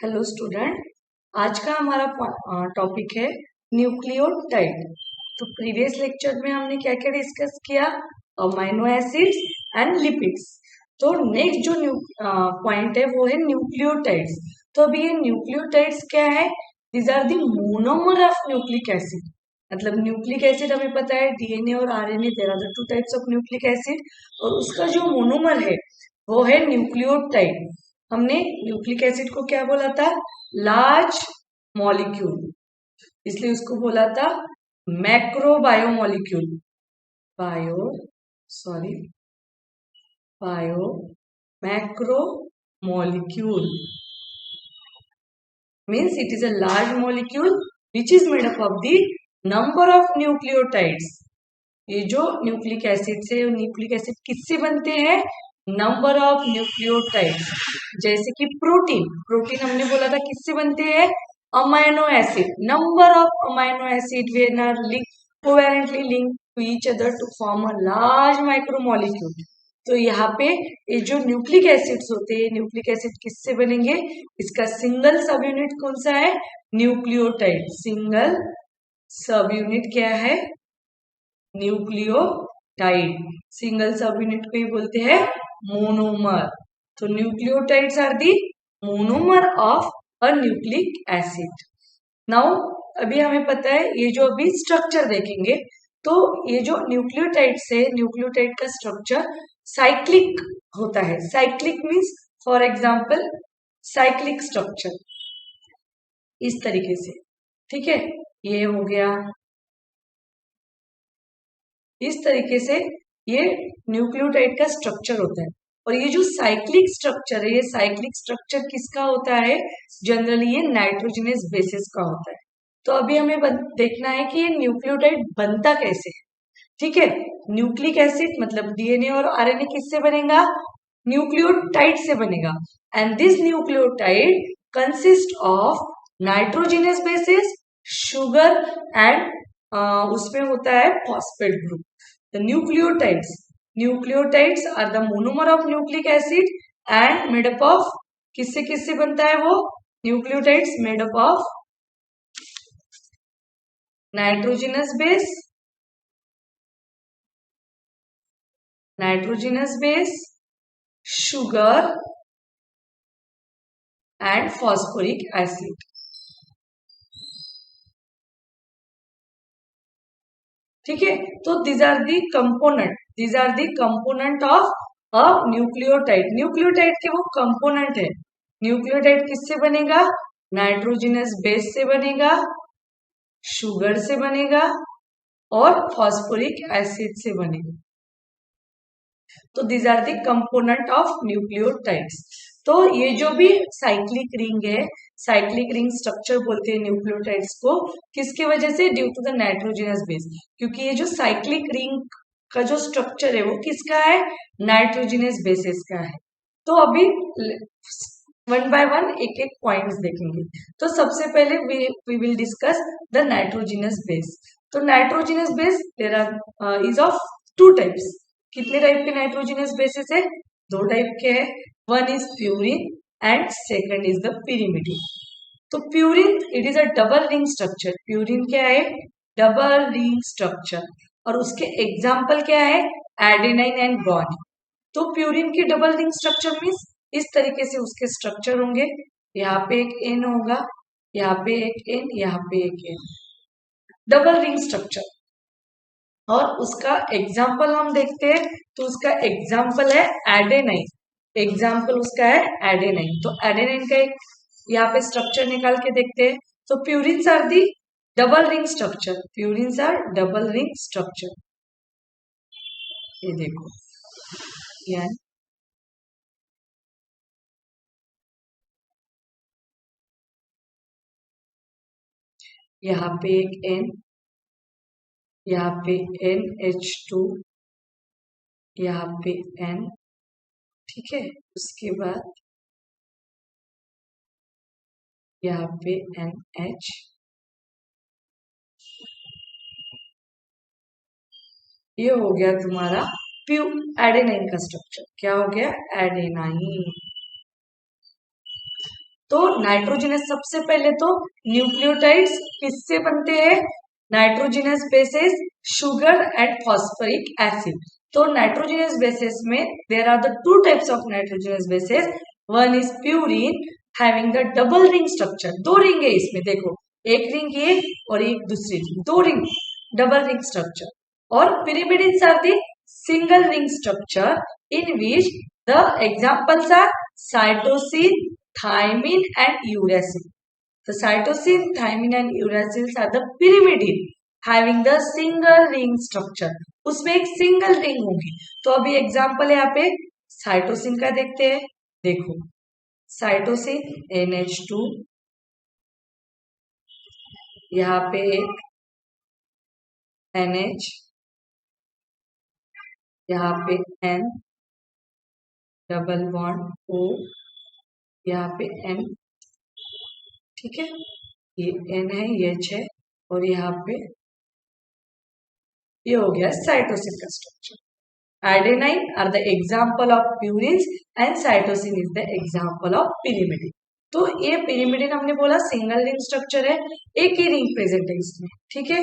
Hello student, आज का हमारा टॉपिक है न्यूक्लियोटाइड। तो प्रीवियस लेक्चर में हमने क्या क्या डिस्कस किया? Amino acids and lipids. तो नेक्स्ट जो पॉइंट है वो है न्यूक्लियोटाइड्स। तो अभी ये न्यूक्लियोटाइड्स क्या है? These are the monomer of nucleic acid. मतलब न्यूक्लिक एसिड हमें पता है डीएनए और RNA, there are the two types of nucleic acid, और उसका जो मोनोमर है वो है न्यूक्लियोटाइड। हमने न्यूक्लिक एसिड को क्या बोला था? लार्ज मॉलिक्यूल, इसलिए उसको बोला था macro biomolecule. Bio sorry bio macro molecule means it is a large molecule which is made up of the number of nucleotides. ये जो न्यूक्लिक एसिड से, न्यूक्लिक एसिड किससे बनते हैं? Number of nucleotides. जैसे कि प्रोटीन, प्रोटीन हमने बोला था किससे बनते हैं? Amino acid. Number of amino acid when are covalently linked to each other to form a large micromolecule. तो यहाँ पे ये जो न्यूक्लिक एसिड्स होते हैं, न्यूक्लिक एसिड किससे बनेंगे? इसका सिंगल सब यूनिट कौन सा है? न्यूक्लियोटाइड। सिंगल सब यूनिट क्या है? न्यूक्लियोटाइड। सिंगल सब यूनिट को ही बोलते हैं मोनोमर। तो nucleotides are the monomer of a nucleic acid. Now अभी हमें पता है, ये जो अभी स्ट्रक्चर देखेंगे, तो ये जो न्यूक्लियोटाइड्स है, न्यूक्लियोटाइड का स्ट्रक्चर साइक्लिक होता है। Cyclic means for example cyclic structure इस तरीके से, ठीक है? ये हो गया इस तरीके से, ये न्यूक्लियोटाइड का स्ट्रक्चर होता है। और ये जो साइक्लिक स्ट्रक्चर है, ये साइक्लिक स्ट्रक्चर किसका होता है? जनरली ये नाइट्रोजनस बेसिस का होता है। तो अभी हमें देखना है कि ये न्यूक्लियोटाइड बनता कैसे है, ठीक है? न्यूक्लिक एसिड मतलब डीएनए और आरएनए किससे बनेगा? न्यूक्लियोटाइड से बनेगा। And this nucleotide consist of nitrogenous bases, sugar and उसमें होता है phosphate group. The nucleotides are the monomer of nucleic acid and made up of, किससे किससे बनता है वो? Nucleotides made up of nitrogenous base, sugar and phosphoric acid. ठीक है? तो these are the component of a nucleotide. Nucleotide के वो कंपोनेंट है। न्यूक्लियोटाइड किससे बनेगा? नाइट्रोजनस बेस से बनेगा, शुगर से बनेगा और फॉस्फोरिक एसिड से बनेगा। तो these are the component of nucleotides. तो ये जो भी साइक्लिक रिंग है, साइक्लिक रिंग स्ट्रक्चर बोलते हैं न्यूक्लियोटाइड्स को, किसकी वजह से? Due to the nitrogenous base. क्योंकि ये जो साइक्लिक रिंग का जो स्ट्रक्चर है वो किसका है? नाइट्रोजनस बेसिस का है। तो अभी वन बाय वन एक एक पॉइंट्स देखेंगे। तो सबसे पहले we will discuss the nitrogenous base. तो nitrogenous base there are is of two types. कितने टाइप के नाइट्रोजनस बेसिस है? दो टाइप के हैं। One is purine and second is the pyrimidine। तो purine it is a double ring structure. Purine क्या है? Double ring structure. और उसके एग्जाम्पल क्या है? Adenine and guanine. तो प्यूरिन की डबल रिंग स्ट्रक्चर मीन्स इस तरीके से उसके स्ट्रक्चर होंगे। यहाँ पे एक एन होगा, यहाँ पे एक एन, यहाँ पे एक एन, डबल रिंग स्ट्रक्चर। और उसका एग्जाम्पल हम देखते हैं, तो उसका एग्जाम्पल है एडेनाइन। एग्जाम्पल उसका है एडेनाइन। तो एडेनाइन का एक यहाँ पे स्ट्रक्चर निकाल के देखते हैं। तो purines are the double ring structure. Purines are double ring structure. ये देखो, ये यहाँ पे एक एन, यहाँ पे NH2, यहाँ पे N, ठीक है? उसके बाद यहाँ पे NH, ये हो गया तुम्हारा एडेनाइन का स्ट्रक्चर। क्या हो गया? एडेनाइन। तो नाइट्रोजनस सबसे पहले तो न्यूक्लियोटाइड्स किससे बनते हैं? Nitrogenous bases, sugar and phosphoric acid. तो नाइट्रोजनस बेसिस में there are the two types of nitrogenous bases. One is purine having the double ring structure. दो रिंग है इसमें, देखो एक रिंग ये और एक दूसरी रिंग, दो रिंग, डबल रिंग स्ट्रक्चर। और pyrimidines are the single ring structure in which the examples are cytosine, thymine and uracil. The cytosine, thymine and uracils are the pyrimidine having the single ring structure. उसमें एक single ring होगी। तो अभी example यहाँ पे cytosine का देखते हैं। देखो साइटोसिन NH2, यहाँ पे एक NH, यहाँ पे N डबल बॉन्ड O, यहाँ पे N, ठीक है, ये N है, ये H है, और यहाँ पे ये हो गया साइटोसिन का structure. Adenine are the example of purines and cytosine is the example of pyrimidine. तो ये पिरिमिडिन हमने बोला सिंगल रिंग स्ट्रक्चर है, एक ही रिंग प्रेजेंट है इसमें, ठीक है।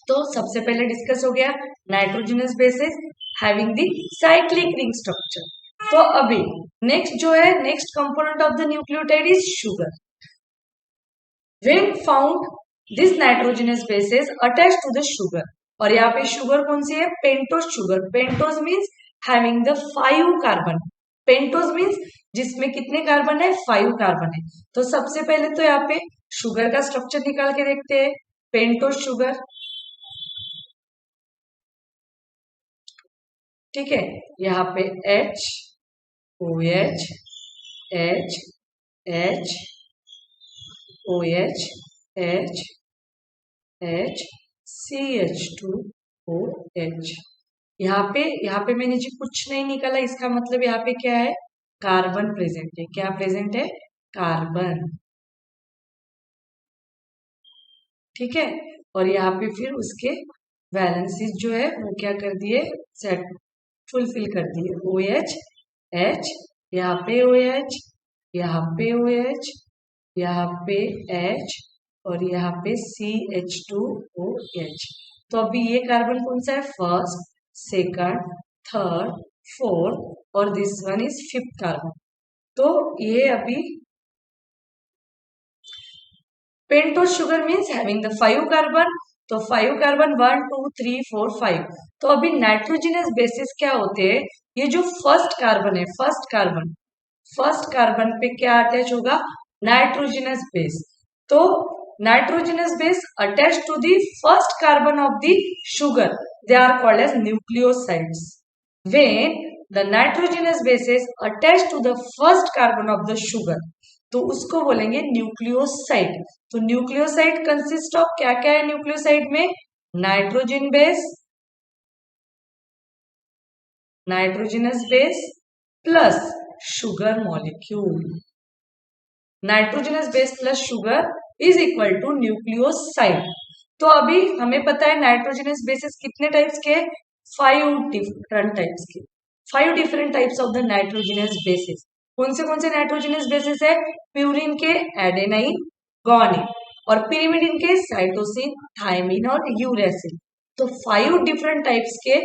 तो सबसे पहले डिस्कस हो गया nitrogenous bases having the cyclic ring structure. तो अभी नेक्स्ट जो है, next component of the nucleotide is sugar. When found this nitrogenous bases attached to the sugar, और यहाँ पे शुगर कौन सी है? Pentose sugar. Pentose means having the 5 carbon. Pentose means जिसमें कितने कार्बन है? 5 कार्बन है। तो सबसे पहले तो यहाँ पे शुगर का स्ट्रक्चर निकाल के देखते हैं। पेंटोज शुगर, ठीक है, यहाँ पे H, OH, H, H, OH, H, H, CH2OH। यहाँ पे मैंने जी कुछ नहीं निकाला, इसका मतलब यहाँ पे क्या है? कार्बन प्रेजेंट है। क्या प्रेजेंट है? कार्बन, ठीक है। और यहाँ पे फिर उसके वैलेंसीज जो है वो क्या कर दिए? सेट फुलफिल कर दिए। OH, H, यहाँ पे OH, यहाँ पे OH, यहाँ पे H और यहाँ पे CH2OH। तो अभी ये कार्बन कौन सा है? फर्स्ट, सेकंड, थर्ड, फोर्थ और this one is 5th carbon. तो ये अभी pentose sugar means having the 5 carbon. तो 5 कार्बन 1 2 3 4 5। तो अभी नाइट्रोजनस बेसिस क्या होते हैं? ये जो फर्स्ट कार्बन है, फर्स्ट कार्बन पे क्या अटैच होगा? Nitrogenous base. तो nitrogenous base attach to the first carbon of the sugar, they are called as nucleosides. When the nitrogenous bases attach to the first carbon of the sugar, तो उसको बोलेंगे nucleoside. तो nucleoside consist of क्या क्या है? Nucleoside में nitrogen base, nitrogenous base plus sugar molecule. Nitrogenous base plus sugar is equal to nucleoside. तो अभी हमें पता है नाइट्रोजनस बेसिस कितने टाइप्स के? 5 डिफरेंट टाइप्स के। 5 different types of the nitrogenous basis. कौन से नाइट्रोजनस बेसिस है? प्यूरिन के एडेनाइन, गुआनिन, और पिरिमिडिन के साइटोसिन, थायमिन और यूरेसिल। तो 5 डिफरेंट टाइप्स के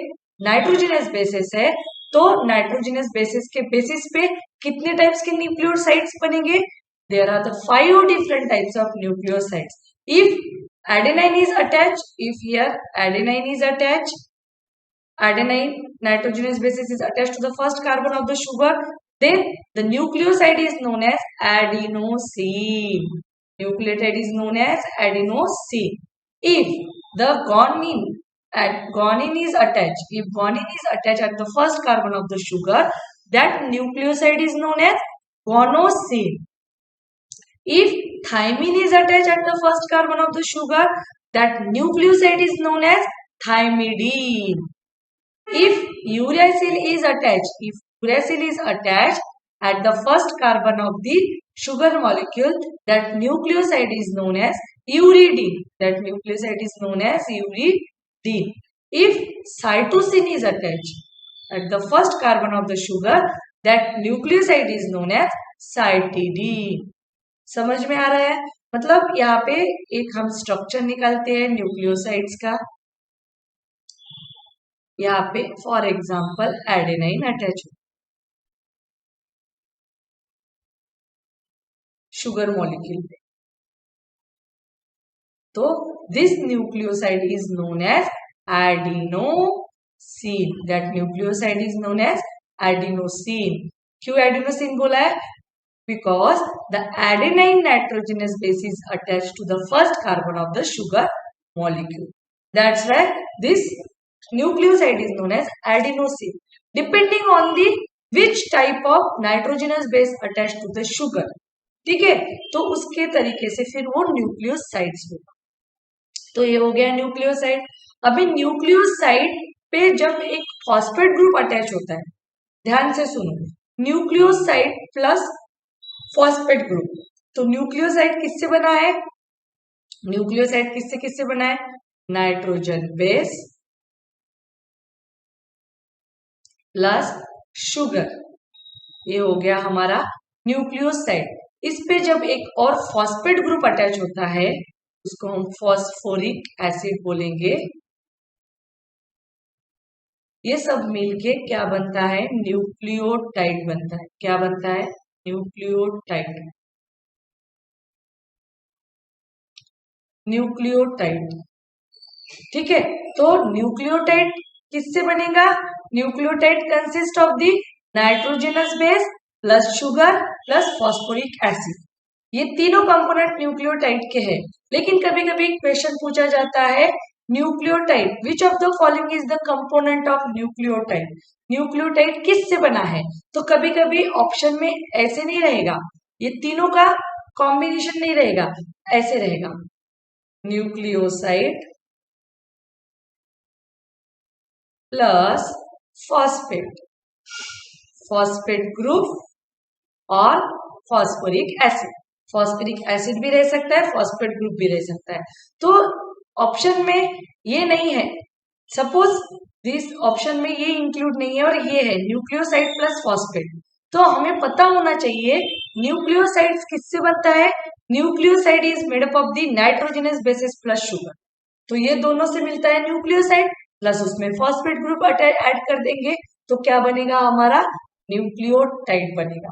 नाइट्रोजनस बेसिस है। तो नाइट्रोजनस बेसिस के बेसिस पे कितने टाइप्स के न्यूक्लियोसाइड्स बनेंगे? There are the 5 different types of nucleosides. If adenine is attached, if here adenine is attached, adenine nitrogenous basis is attached to the first carbon of the sugar, then the nucleoside is known as adenosine. Nucleotide is known as adenosine. If the guanine is attached, if guanine is attached at the first carbon of the sugar, that nucleoside is known as guanosine. If thymine is attached at the first carbon of the sugar, that nucleoside is known as thymidine. If uracil is attached at the first carbon of the sugar molecule, that nucleoside is known as uridine. If cytosine is attached at the first carbon of the sugar, that nucleoside is known as cytidine. समझ में आ रहा है? मतलब यहाँ पे एक हम structure निकालते हैं न्यूक्लियोसाइड्स का। यहाँ पे for example adenine attach sugar molecule पे, तो this nucleoside is known as adenosine. That nucleoside is known as adenosine. क्यों एडिनोसिन बोला है? Because the adenine nitrogenous base is attached to the first carbon of the sugar molecule. That's why this nucleoside is known as adenosine. Depending on the which type of nitrogenous base attached to the sugar, ठीक है, तो उसके तरीके से फिर वो nucleosides होगा। तो ये हो गया न्यूक्लियोसाइड। अभी न्यूक्लियोसाइड पे जब एक फॉस्फेट ग्रुप अटैच होता है, ध्यान से सुनो, न्यूक्लियोसाइड प्लस फॉस्फेट ग्रुप, तो न्यूक्लियोसाइड किससे बना है? न्यूक्लियोसाइड किससे किससे बना है? नाइट्रोजन बेस प्लस शुगर, ये हो गया हमारा न्यूक्लियोसाइड। इस पे जब एक और फॉस्फेट ग्रुप अटैच होता है, उसको हम फॉस्फोरिक एसिड बोलेंगे। ये सब मिलके क्या बनता है? न्यूक्लियोटाइड बनता है। क्या बनता है? न्यूक्लियोटाइड। न्यूक्लियोटाइड, ठीक है। तो न्यूक्लियोटाइड किससे बनेगा? Nucleotide consist of the nitrogenous base plus sugar plus phosphoric acid. ये तीनों कंपोनेंट न्यूक्लियोटाइड के हैं। लेकिन कभी कभी क्वेश्चन पूछा जाता है, nucleotide which of the following is the component of nucleotide? Nucleotide किससे बना है? तो कभी कभी ऑप्शन में ऐसे नहीं रहेगा, ये तीनों का कॉम्बिनेशन नहीं रहेगा, ऐसे रहेगा, nucleoside plus phosphate, phosphate group और फॉस्फोरिक एसिड। फॉस्फोरिक एसिड भी रह सकता है, फॉस्फेट ग्रुप भी रह सकता है। तो ऑप्शन में ये नहीं है, सपोज दिस ऑप्शन में ये इंक्लूड नहीं है और ये है न्यूक्लियोसाइड प्लस फॉस्फेट, तो हमें पता होना चाहिए न्यूक्लियोसाइड किससे बनता है? Nucleoside is made up of the nitrogenous basis plus sugar, तो ये दोनों से मिलता है न्यूक्लियोसाइड, प्लस उसमें फॉस्फेट ग्रुप ऐड कर देंगे, तो क्या बनेगा हमारा? न्यूक्लियोटाइड बनेगा।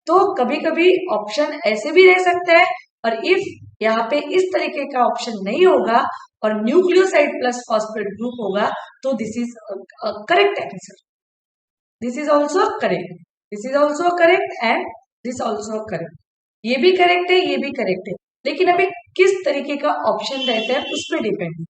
तो कभी कभी ऑप्शन ऐसे भी रह सकता है, और इफ यहाँ पे इस तरीके का ऑप्शन नहीं होगा और न्यूक्लियोसाइड प्लस फॉस्फेट ग्रुप होगा, तो this is correct answer. This is also correct, this is also correct and this also correct. ये भी करेक्ट है, ये भी करेक्ट है, लेकिन अभी किस तरीके का ऑप्शन रहता है उस पर डिपेंड।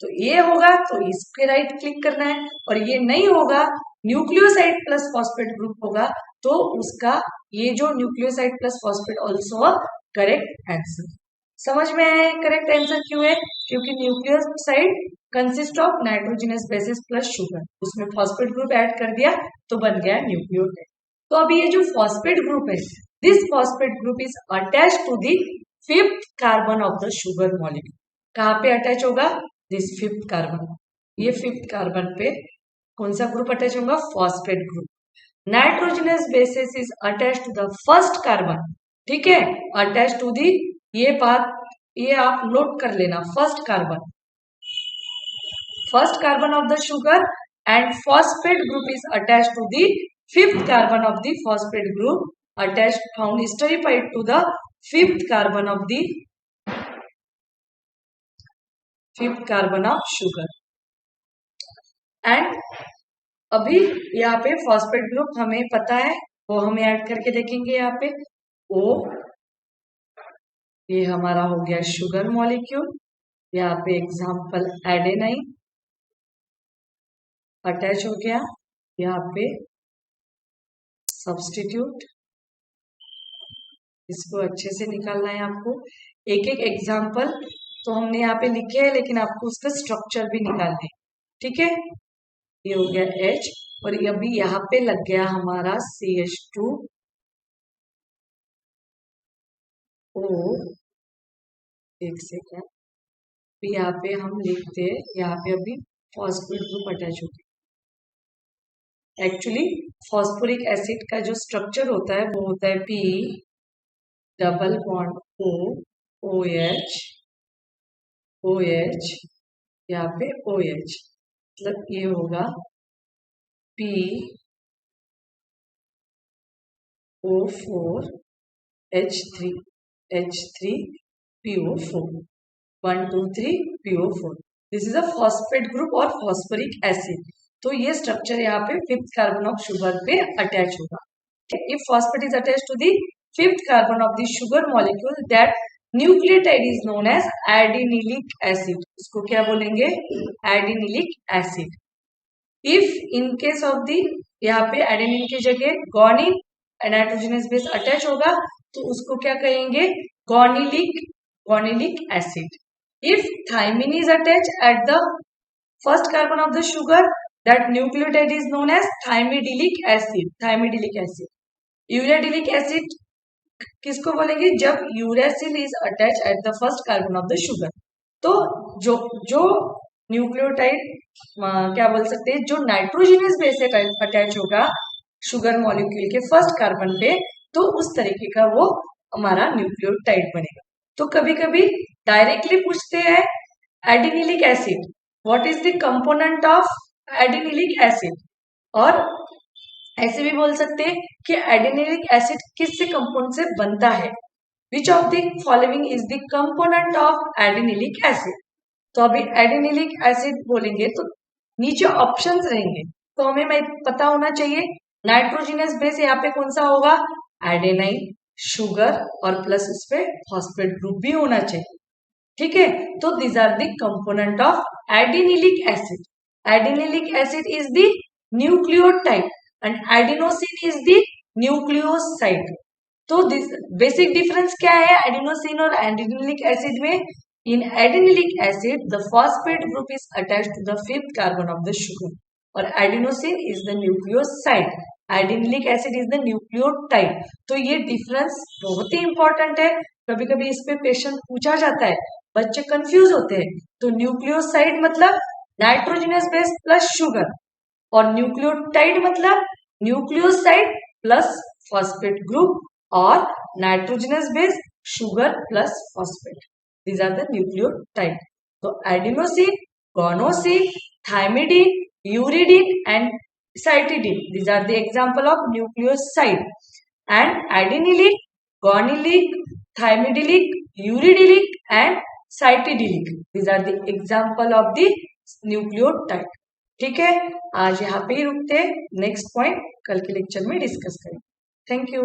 तो ये होगा तो इस पे राइट क्लिक करना है, और ये नहीं होगा, न्यूक्लियोसाइड प्लस फॉस्फेट ग्रुप होगा, तो उसका ये जो nucleoside plus phosphate also correct answer. समझ में आया करेक्ट आंसर क्यों है? क्योंकि nucleoside consist of nitrogenous basis plus sugar, उसमें फॉस्फेट ग्रुप ऐड कर दिया तो बन गया न्यूक्लियोटाइड। तो अभी ये जो फॉस्फेट ग्रुप है, this phosphate group is attach to the fifth carbon of the sugar molecule. कहाँ पे अटैच होगा? दिस फिफ्थ कार्बन, ये फिफ्थ कार्बन पे कौन सा ग्रुप अटैच होगा? Phosphate group. Nitrogenous bases is attach to the first carbon, ठीक है, अटैच टू दी, ये बात ये आप नोट कर लेना, first carbon of the sugar and phosphate group is attach to the fifth carbon of the phosphate group attached found esterified to the fifth carbon of the fifth carbon of sugar. And अभी यहाँ पे phosphate group हमें पता है, वो हमें add करके देखेंगे। यहाँ पे ओ, ये हमारा हो गया शुगर मॉलिक्यूल, यहाँ पे एग्जाम्पल एडेनाइन अटैच हो गया, यहाँ पे सब्स्टिट्यूट, इसको अच्छे से निकालना है आपको। एक एक एग्जाम्पल तो हमने यहाँ पे लिखे हैं, लेकिन आपको उसका स्ट्रक्चर भी निकालना है, ठीक है। ये हो गया H, और अभी यहाँ पे लग गया हमारा CH2O। एक सेकेंड, यहाँ पे हम लिखते हैं, यहाँ पे अभी फॉस्फेट ग्रुप अटैच हो गया, एक्चुअली फॉस्फोरिक एसिड का जो स्ट्रक्चर होता है वो होता है P double bond O OH OH, यहाँ पे OH, मतलब ये होगा P O4 H3 PO4 1 2 3 PO4। This is a phosphate group और फॉस्फोरिक एसिड। तो ये स्ट्रक्चर यहाँ पे फिफ्थ कार्बन ऑफ शुगर पे अटैच होगा। If phosphate is attach to the fifth carbon of the sugar molecule, that nucleotide is known as adenylic acid. इसको क्या बोलेंगे? Adenylic acid. If in case of the यहाँ पे adenine की जगह guanine nitrogenous base attach होगा तो उसको क्या कहेंगे? Guanylic acid. If thymine is attach at the first carbon of the sugar, that nucleotide is known as thymidylic acid. Uridylic acid किसको बोलेंगे? जब uracil is attach at the first carbon of the sugar. तो जो nucleotide क्या बोल सकते हैं, जो नाइट्रोजनस बेस से अटैच होगा शुगर मॉलिक्यूल के फर्स्ट कार्बन पे, तो उस तरीके का वो हमारा न्यूक्लियोटाइड बनेगा। तो कभी कभी डायरेक्टली पूछते हैं adenylic acid, what is the component of adenylic acid, और ऐसे भी बोल सकते हैं कि एडिनिलिक एसिड किससे कंपाउंड से बनता है। Which of the following is the component of adenylic acid. तो अभी एडिनिलिक एसिड बोलेंगे तो नीचे ऑप्शंस रहेंगे, तो हमें पता होना चाहिए नाइट्रोजनस बेस यहाँ पे कौन सा होगा? एडेनाइन, शुगर और प्लस उस पे फॉस्फेट ग्रुप भी होना चाहिए। ठीक है, तो these are the component of adenylic acid. Adenylic acid is the nucleotide and adenosine is the nucleoside। तो बेसिक डिफरेंस क्या है एडिनोसिन और एडिनिलिक एसिड में? In adenylic acid the phosphate group is attached to the fifth carbon of the sugar और adenosine is the nucleoside, adenylic acid is the nucleotide. तो ये difference बहुत ही important है, कभी कभी इस पे क्वेश्चन पूछा जाता है, बच्चे कंफ्यूज होते हैं। तो न्यूक्लियोसाइड मतलब नाइट्रोजनस बेस प्लस शुगर, और न्यूक्लियोटाइड मतलब न्यूक्लियोसाइड प्लस फॉस्फेट ग्रुप और nitrogenous base sugar plus phosphate. These are the nucleotide. तो adenosine, guanosine, thymidine, uridine and cytidine, these are the example of nucleoside. And adenylic, guanylic, thymidylic, uridylic and cytidylic, these are the example of the nucleotide. ठीक है, आज यहाँ पे ही रुकते हैं, next point कल के लेक्चर में डिस्कस करें। Thank you.